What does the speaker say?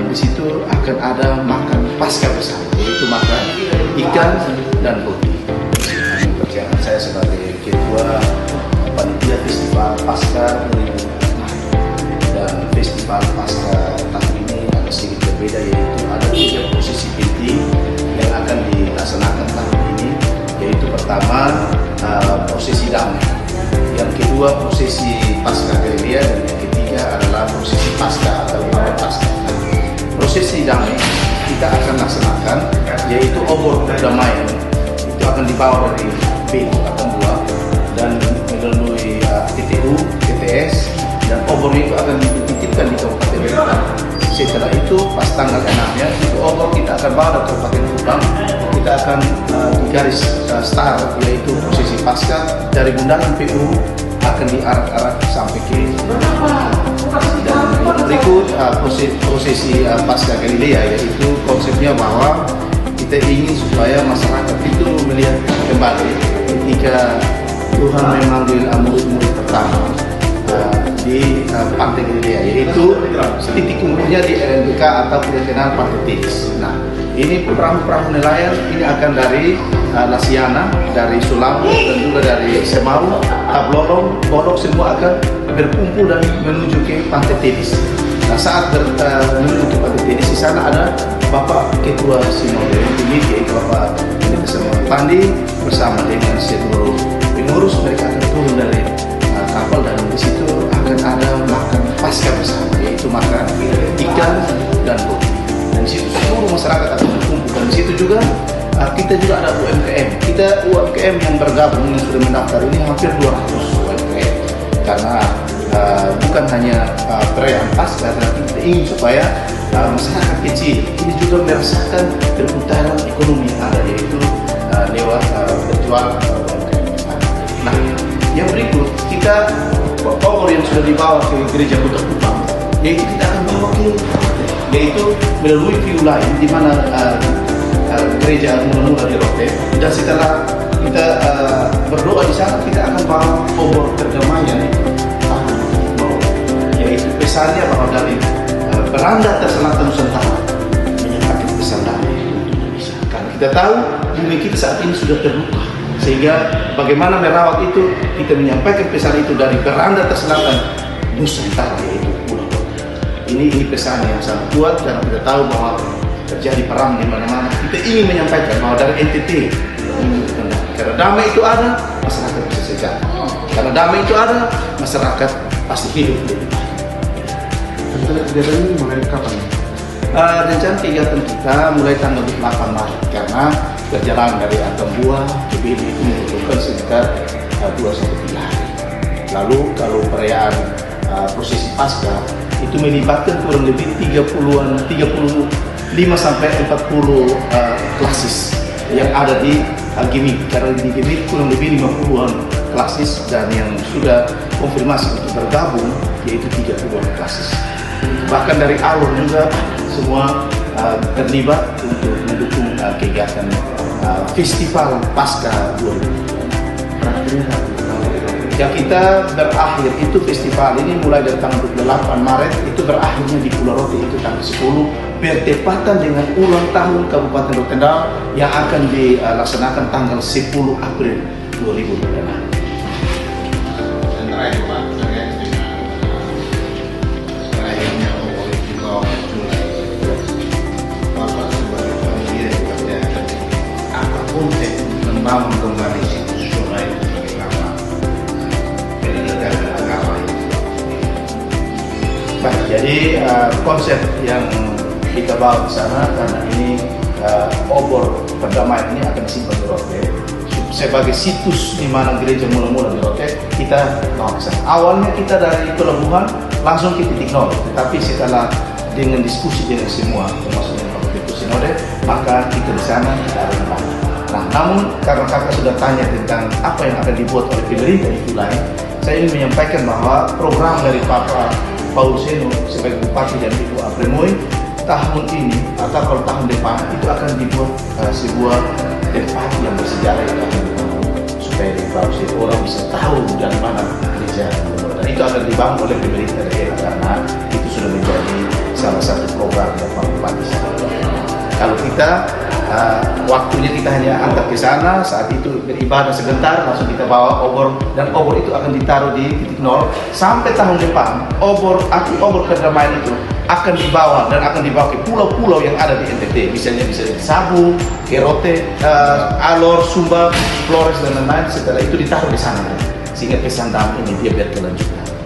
di situ akan ada makan pasca bersama, yaitu makan ikan dan roti. Perjalanan saya sebagai ketua panitia festival pasca 2006, dan festival pasca tahun ini agak sedikit berbeda, yaitu ada 3 prosesi penting yang akan dilaksanakan tahun ini, yaitu pertama prosesi damai, yang kedua prosesi pasca gereja, dan yang ketiga adalah prosesi pasca atau malam pasca. Prosesi damai kita akan laksanakan, yaitu obor perdamaian itu akan dibawa dari PU Atambua dan melalui TTU, TTS, dan obor itu akan dititipkan di Kabupaten Batam. Setelah itu pas tanggal 6-nya itu obor kita akan bawa ke Kabupaten Kupang. Kita akan di garis start, yaitu prosesi pasca dari bundaran PU akan diarak-arak sampai ke dan berikut prosesi pasca Galilea, yaitu konsepnya bahwa kita ingin supaya masyarakat itu melihat kembali ketika Tuhan memanggil murid-murid pertama di Pantai Galilea, yaitu titik kumpulnya di LNBK atau kita kenal Pantai Tiks. Nah, ini perahu-perahu nelayan ini akan dari Lasiana, dari Sulawesi, dan juga dari Semau, Tablolong, Golok, semua akan berkumpul dan menuju ke Pantai Tiks. Nah, saat menuju ke Pantai Tiks, di sana ada Bapak Ketua Sinode ini, yaitu Bapak Pandi bersama dengan seluruh pengurus. Mereka akan turun dari kapal dan di situ akan ada makan pasca bersama, yaitu makan ikan dan roti. Dan di situ seluruh masyarakat akan berkumpul, dan di situ juga kita juga ada UMKM. Kita UMKM yang bergabung yang sudah mendaftar ini hampir 200 UMKM, karena bukan hanya perayaan pasca, tapi kita ingin supaya masyarakat kecil ini juga merasakan perputaran ekonomi yang ada, yaitu lewat berjual UMKM. Nah, yang berikut kita obor yang sudah dibawa ke gereja Kota Kupang, yaitu kita akan bawa ke, yaitu melalui view lain di mana gereja mula-mula di Rote, dan setelah kita berdoa di sana kita akan bawa obor perdamaian, yaitu pesannya bahwa dari beranda terselatan Nusantara menyampaikan pesan damai untuk Indonesia. Karena kita tahu bumi kita saat ini sudah terluka, sehingga bagaimana merawat itu, kita menyampaikan pesan itu dari beranda terselatan Nusantara, yaitu Pulau Rote. Ini pesan yang sangat kuat, karena kita tahu bahwa terjadi perang di mana-mana. Kita ingin menyampaikan bahwa dari NTT, karena damai itu ada, masyarakat bisa sejahtera. Karena damai itu ada, masyarakat pasti hidup lebih baik. Rencana kegiatan ini mulai kapan? Rencana kegiatan kita mulai tanggal 8 Maret, karena perjalanan dari Atambua ke BD itu membutuhkan sekitar 2-3 hari. Lalu kalau perayaan prosesi pasca itu melibatkan kurang lebih 35-40 klasis yang ada di Gimik. Karena di Gimik kurang lebih 50-an klasis, dan yang sudah konfirmasi untuk bergabung yaitu 30-an klasis. Bahkan dari awal juga semua terlibat untuk mendukung kegiatan festival pasca 2020. Ya, kita berakhir itu festival ini mulai dari tanggal 28 Maret itu berakhirnya di Pulau Rote itu tanggal 10, bertepatan dengan ulang tahun Kabupaten Rotendao yang akan dilaksanakan tanggal 10 April 2026. Dan terakhir Pak, terkait dengan berakhirnya obor di bawah mulai Bapak sebagai panitia yang apapun membangun kembali situs sungai sebagai nama pendidikan dan agama itu. Baik, jadi konsep yang kita bawa ke sana, karena ini obor perdamaian ini akan disimpan di Rote sebagai situs di mana gereja mula-mula di Rote, kita bawa ke sana. Awalnya kita dari pelabuhan langsung ke titik nol, tetapi setelah dengan diskusi dengan semua, termasuk dengan Bapak Ketua Sinode, maka kita di sana kita ada lagi. Nah, namun karena kakak sudah tanya tentang apa yang akan dibuat oleh pemerintah itu lain, saya ingin menyampaikan bahwa program dari Bapak Paul Seno sebagai Bupati dan Ibu Apremoy tahun ini atau kalau tahun depan itu akan dibuat sebuah tempat yang bersejarah yang akan dibangun supaya orang bisa tahu dari mana gereja Dan itu akan dibangun oleh pemerintah daerah karena itu sudah menjadi salah satu program yang Bupati. Kalau kita waktunya kita hanya antar ke sana, saat itu beribadah sebentar, langsung kita bawa obor, dan obor itu akan ditaruh di titik nol sampai tahun depan. Api obor kedamaian itu akan dibawa dan akan dibawa ke pulau-pulau yang ada di NTT, misalnya bisa di Sabu, Kerote, Alor, Sumba, Flores dan lain-lain. Setelah itu ditaruh di sana, sehingga pesan damai ini dia berkelanjutan.